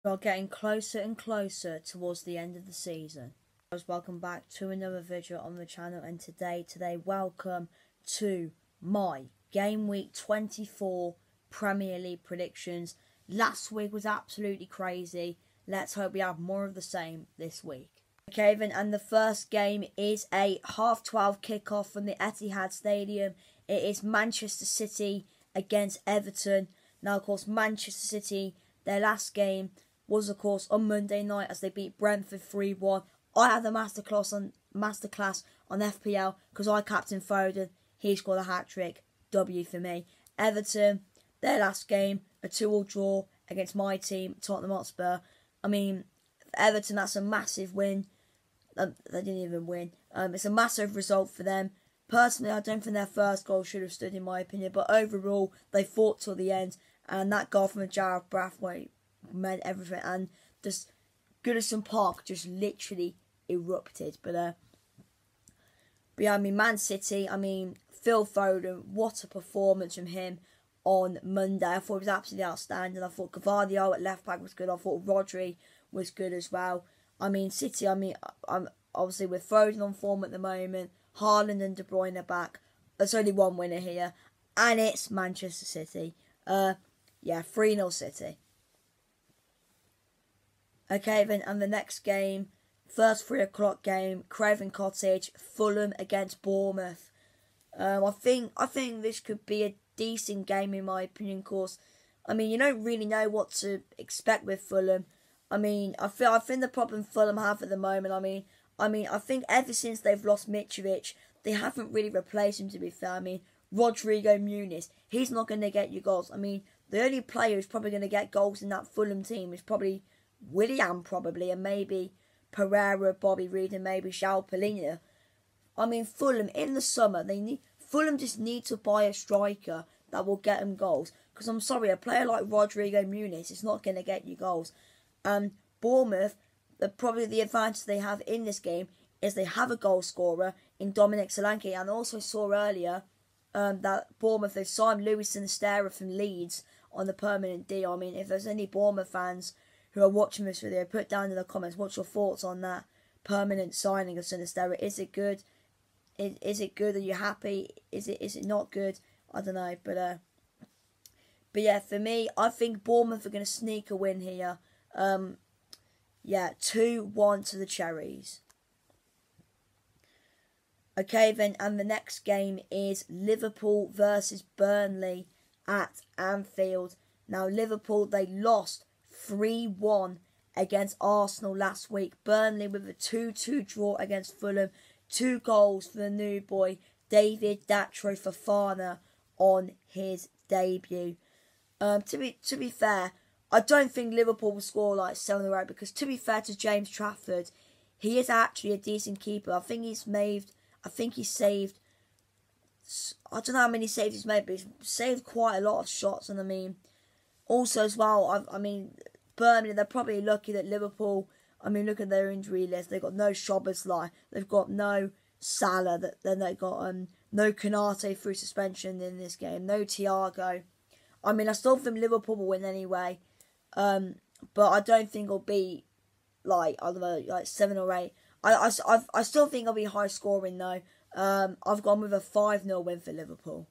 We are getting closer and closer towards the end of the season. Welcome back to another video on the channel, and today welcome to my Game Week 24 Premier League predictions. Last week was absolutely crazy. Let's hope we have more of the same this week. Okay then, and the first game is a 12:30 kickoff from the Etihad Stadium. It is Manchester City against Everton. Now, of course, Manchester City, their last game was, of course, on Monday night as they beat Brentford 3-1. I had the masterclass on FPL because I captained Foden. He scored a hat-trick. W for me. Everton, their last game, a 2-2 draw against my team, Tottenham Hotspur. I mean, for Everton, that's a massive win. They didn't even win. It's a massive result for them. Personally, I don't think their first goal should have stood, in my opinion. But overall, they fought till the end. And that goal from Jarrod Brathwaite meant everything. And just Goodison Park just literally erupted. But yeah, I mean, Man City, I mean, Phil Foden, what a performance from him on Monday. I thought it was absolutely outstanding. I thought Gavardio at left back was good. I thought Rodri was good as well. I mean, City, I'm obviously with Foden on form at the moment. Haaland and De Bruyne are back. There's only one winner here, and it's Manchester City. Yeah, 3-0 City. Okay, then, and the next game, first 3 o'clock game, Craven Cottage, Fulham against Bournemouth. I think this could be a decent game in my opinion. Course, I mean, you don't really know what to expect with Fulham. I mean, I think the problem Fulham have at the moment. I think ever since they've lost Mitrovic, they haven't really replaced him. To be fair, I mean, Rodrigo Muniz, he's not going to get you goals. I mean, the only player who's probably going to get goals in that Fulham team is probably Willian, and maybe Pereira, Bobby Reed, and maybe João Palhinha. I mean, Fulham in the summer, Fulham just need to buy a striker that will get them goals. Because I'm sorry, a player like Rodrigo Muniz is not going to get you goals. Bournemouth, probably the advantage they have in this game is they have a goal scorer in Dominic Solanke. And I also saw earlier that Bournemouth, they've signed Luis Sinisterra from Leeds on the permanent deal. I mean, if there's any Bournemouth fans who are watching this video, put down in the comments what's your thoughts on that permanent signing of Sinisterra. Is it good? Is it good? Are you happy? Is it not good? I don't know. But yeah, for me, I think Bournemouth are going to sneak a win here. Yeah, 2-1 to the Cherries. Okay, then, and the next game is Liverpool versus Burnley at Anfield. Now, Liverpool, they lost 3-1 against Arsenal last week. Burnley with a 2-2 draw against Fulham. 2 goals for the new boy, David Datro Fofana, on his debut. To be fair, I don't think Liverpool will score like 7 or 8 because, to be fair to James Trafford, he is actually a decent keeper. I think he's saved, I don't know how many saves he's made, but he's saved quite a lot of shots. And I mean, also as well, I mean, Birmingham, they're probably lucky that Liverpool, I mean, look at their injury list. They've got no Szoboszlai, they've got no Salah, then they've got no Konate through suspension in this game, no Thiago. I mean, I still think Liverpool will win anyway. But I don't think it'll be like, I don't know, like 7 or 8. I still think it'll be high scoring though. I've gone with a 5-0 win for Liverpool.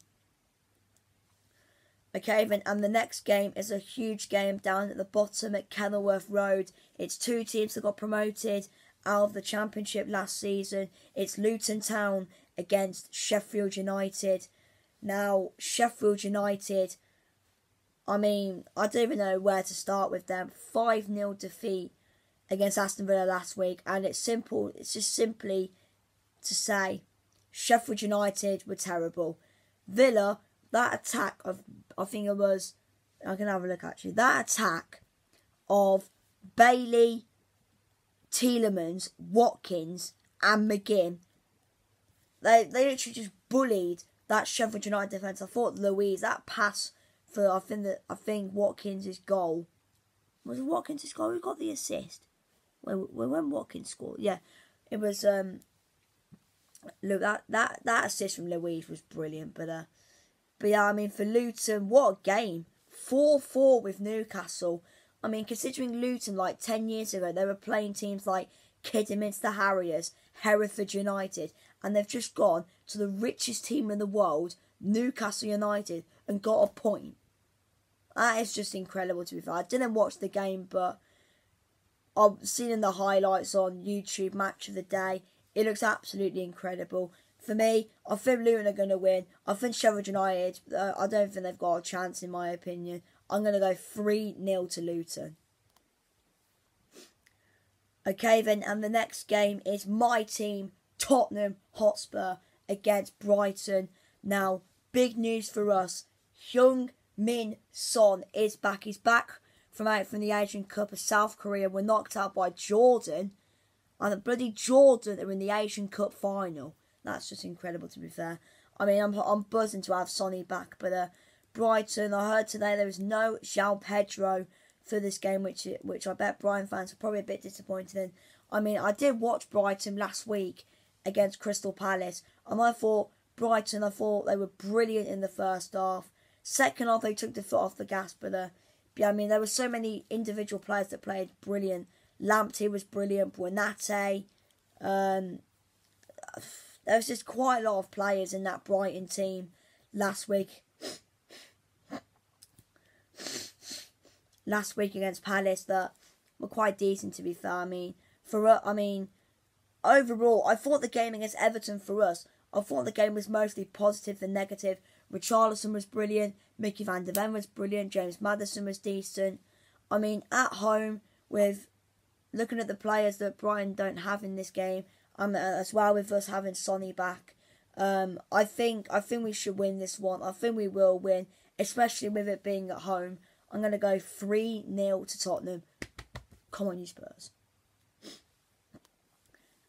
Okay, then, and the next game is a huge game down at the bottom at Kenilworth Road. It's 2 teams that got promoted out of the Championship last season. It's Luton Town against Sheffield United. Now, Sheffield United, I mean, I don't even know where to start with them. 5-0 defeat against Aston Villa last week. And it's simple. It's just simply to say Sheffield United were terrible. Villa, that attack of, I think it was, I can have a look actually. That attack of Bailey, Tielemans, Watkins and McGinn. They literally just bullied that Sheffield United defence. I thought Louise, that pass for I think Watkins' goal. Was it Watkins' goal? Who got the assist? When Watkins scored, yeah, it was look, that assist from Louise was brilliant. But yeah, I mean, for Luton, what a game. 4-4 with Newcastle. I mean, considering Luton, like 10 years ago, they were playing teams like Kidderminster Harriers, Hereford United, and they've just gone to the richest team in the world, Newcastle United, and got a point. That is just incredible, to be fair. I didn't watch the game, but I've seen the highlights on YouTube, match of the day. It looks absolutely incredible. For me, I think Luton are going to win. I think Sheffield United, I don't think they've got a chance in my opinion. I'm going to go 3-0 to Luton. Okay then, and the next game is my team, Tottenham Hotspur, against Brighton. Now, big news for us. Heung-min Son is back. He's back from the Asian Cup of South Korea. We're knocked out by Jordan. And the bloody Jordan are in the Asian Cup final. That's just incredible, to be fair. I mean, I'm buzzing to have Sonny back. But Brighton, I heard today there is no João Pedro for this game, which I bet Brighton fans are probably a bit disappointed in. I mean, I did watch Brighton last week against Crystal Palace. And I thought Brighton, they were brilliant in the first half. Second half, they took the foot off the gas. But yeah, I mean, there were so many individual players that played brilliant. Lamptey was brilliant. Buonate. There was just quite a lot of players in that Brighton team last week. Last week against Palace that were quite decent, to be fair. I mean, overall, I thought the game against Everton for us, I thought the game was mostly positive than negative. Richarlison was brilliant. Mickey van der Ven was brilliant. James Maddison was decent. I mean, at home, with looking at the players that Brighton don't have in this game, as well with us having Sonny back, I think we should win this one. I think we will win, especially with it being at home. I'm going to go 3-0 to Tottenham. Come on, you Spurs.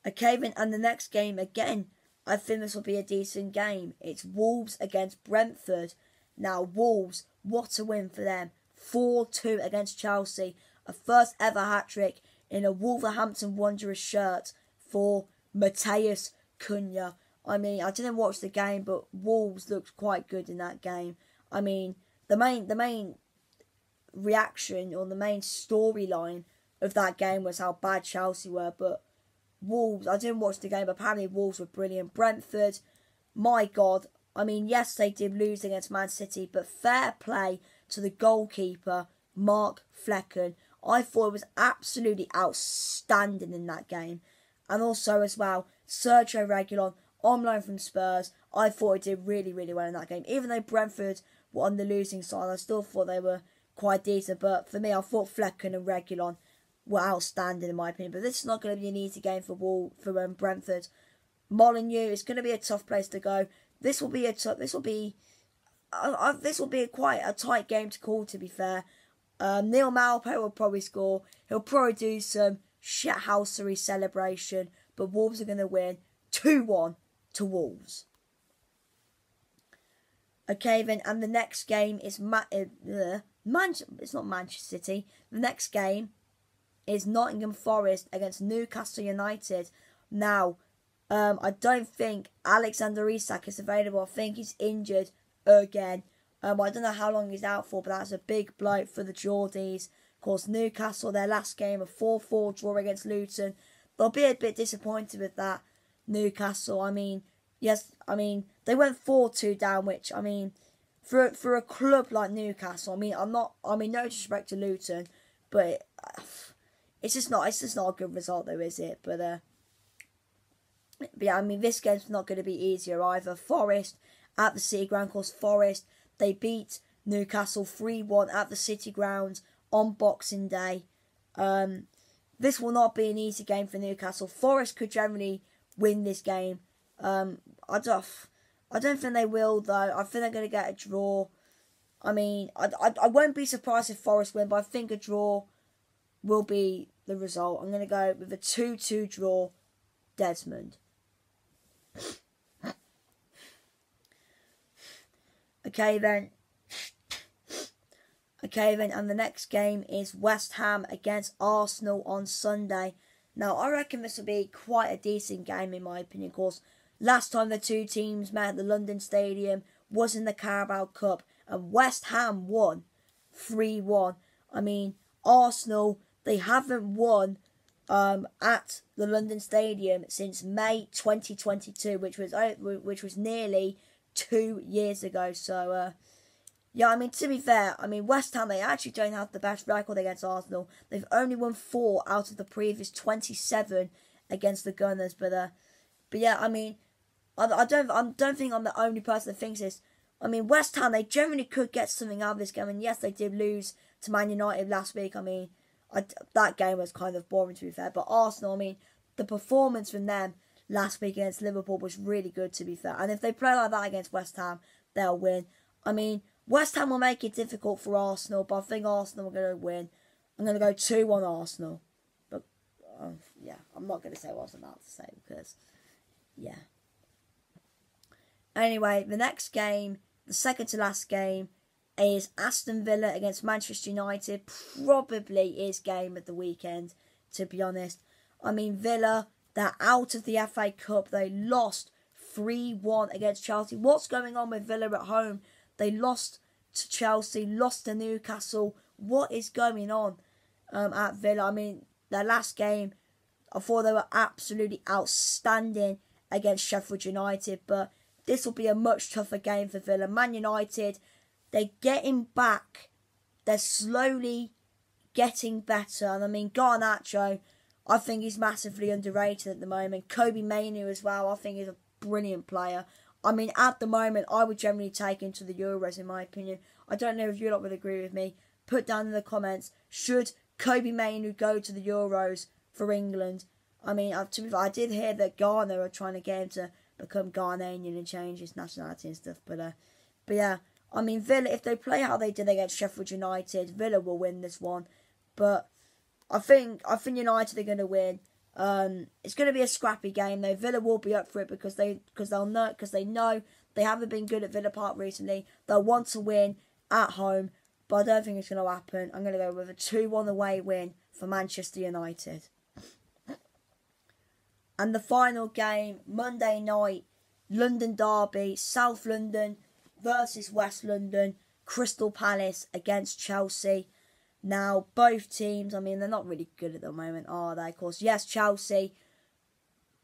Okay, then, and the next game, again, I think this will be a decent game. It's Wolves against Brentford. Now, Wolves, what a win for them. 4-2 against Chelsea. A first ever hat-trick in a Wolverhampton Wanderers shirt for Mateus Cunha. I mean, I didn't watch the game, but Wolves looked quite good in that game. I mean, the main reaction or the main storyline of that game was how bad Chelsea were, but Wolves, I didn't watch the game, but apparently Wolves were brilliant. Brentford, my God, I mean, yes, they did lose against Man City, but fair play to the goalkeeper, Mark Flecken. I thought it was absolutely outstanding in that game. And also as well, Sergio Reguilon, on loan from Spurs, I thought he did really, really well in that game. Even though Brentford were on the losing side, I still thought they were quite decent. But for me, I thought Flecken and Reguilon were outstanding in my opinion. But this is not going to be an easy game for Brentford. Molineux is going to be a tough place to go. This will be quite a tight game to call, to be fair. Neil Maupay will probably score. He'll probably do some shithousery celebration, but Wolves are going to win 2-1 to Wolves. Okay then, and the next game is it's not Manchester City. The next game is Nottingham Forest against Newcastle United. Now, I don't think Alexander Isak is available. I think he's injured again. I don't know how long he's out for, but that's a big blow for the Geordies. Of course, Newcastle, their last game, a 4-4 draw against Luton. They'll be a bit disappointed with that, Newcastle. I mean, yes, I mean, they went 4-2 down, which, I mean, for a club like Newcastle, no disrespect to Luton, but it's just not a good result though, is it? But yeah, I mean, this game's not going to be easier either. Forest at the City Ground, of course, Forest, they beat Newcastle 3-1 at the City Ground on Boxing Day. This will not be an easy game for Newcastle. Forest could generally win this game. I don't think they will, though. I think they're going to get a draw. I mean, I won't be surprised if Forest win, but I think a draw will be the result. I'm going to go with a 2-2 draw, Desmond. Okay then, and the next game is West Ham against Arsenal on Sunday. Now, I reckon this will be quite a decent game in my opinion. Of course, last time the two teams met at the London Stadium was in the Carabao Cup, and West Ham won 3-1. I mean, Arsenal, they haven't won at the London Stadium since May 2022, which was nearly 2 years ago. So yeah, I mean, to be fair, I mean, West Ham, they actually don't have the best record against Arsenal. They've only won 4 out of the previous 27 against the Gunners. But yeah, I mean, I don't think I'm the only person that thinks this. I mean, West Ham, they generally could get something out of this game. And yes, they did lose to Man United last week. I mean, that game was kind of boring, to be fair. But Arsenal, I mean, the performance from them last week against Liverpool was really good, to be fair. And if they play like that against West Ham, they'll win. I mean, West Ham will make it difficult for Arsenal, but I think Arsenal are going to win. I'm going to go 2-1 Arsenal. But, yeah, I'm not going to say what I'm about to say because, yeah. Anyway, the next game, the second to last game, is Aston Villa against Manchester United. Probably is game of the weekend, to be honest. I mean, Villa, they're out of the FA Cup. They lost 3-1 against Chelsea. What's going on with Villa at home? They lost to Chelsea, lost to Newcastle. What is going on at Villa? I mean, their last game, I thought they were absolutely outstanding against Sheffield United. But this will be a much tougher game for Villa. Man United, they're getting back. They're slowly getting better. And I mean, Garnacho, I think he's massively underrated at the moment. Kobe Mainoo as well, I think he's a brilliant player. I mean, at the moment, I would generally take him to the Euros, in my opinion. I don't know if you lot would agree with me. Put down in the comments, should Kobe Mainoo go to the Euros for England? I mean, to be fair, I did hear that Ghana are trying to get him to become Ghanaian and change his nationality and stuff. But yeah, I mean, Villa, if they play how they did against Sheffield United, Villa will win this one. But I think United are going to win. It's going to be a scrappy game though. Villa will be up for it because they know they haven't been good at Villa Park recently. They'll want to win at home, but I don't think it's going to happen. I'm going to go with a 2-1 away win for Manchester United. And the final game, Monday night, London derby, South London versus West London, Crystal Palace against Chelsea. Now, both teams, I mean, they're not really good at the moment, are they? Of course, yes, Chelsea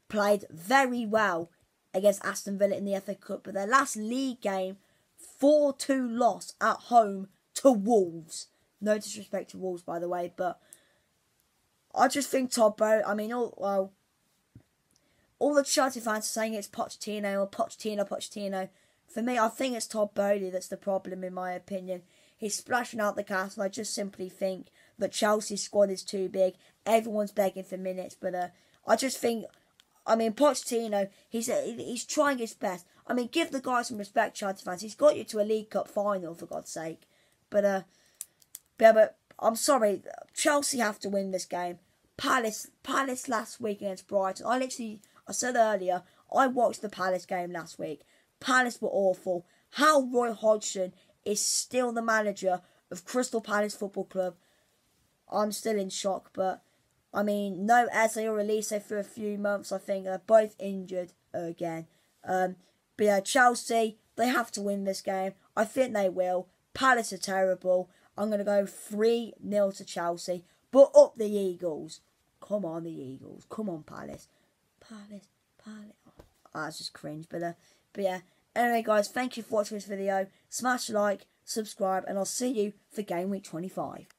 played very well against Aston Villa in the FA Cup, but their last league game, 4-2 loss at home to Wolves. No disrespect to Wolves, by the way, but I just think Todd Bowley, I mean, all the Chelsea fans are saying it's Pochettino or Pochettino. For me, I think it's Todd Bowley that's the problem, in my opinion. He's splashing out the castle. I just simply think that Chelsea's squad is too big. Everyone's begging for minutes, but I just think, I mean, Pochettino, he's trying his best. I mean, give the guy some respect, Chelsea fans. He's got you to a League Cup final, for God's sake. But I'm sorry, Chelsea have to win this game. Palace last week against Brighton. I said earlier, I watched the Palace game last week. Palace were awful. How Roy Hodgson is still the manager of Crystal Palace Football Club, I'm still in shock. But, I mean, no Eze or Elise for a few months, I think. They're both injured again. But yeah, Chelsea, they have to win this game. I think they will. Palace are terrible. I'm going to go 3-0 to Chelsea. But up the Eagles. Come on, the Eagles. Come on, Palace. Palace. Oh, that's just cringe. But yeah. Anyway, guys, thank you for watching this video. Smash like, subscribe, and I'll see you for Game Week 25.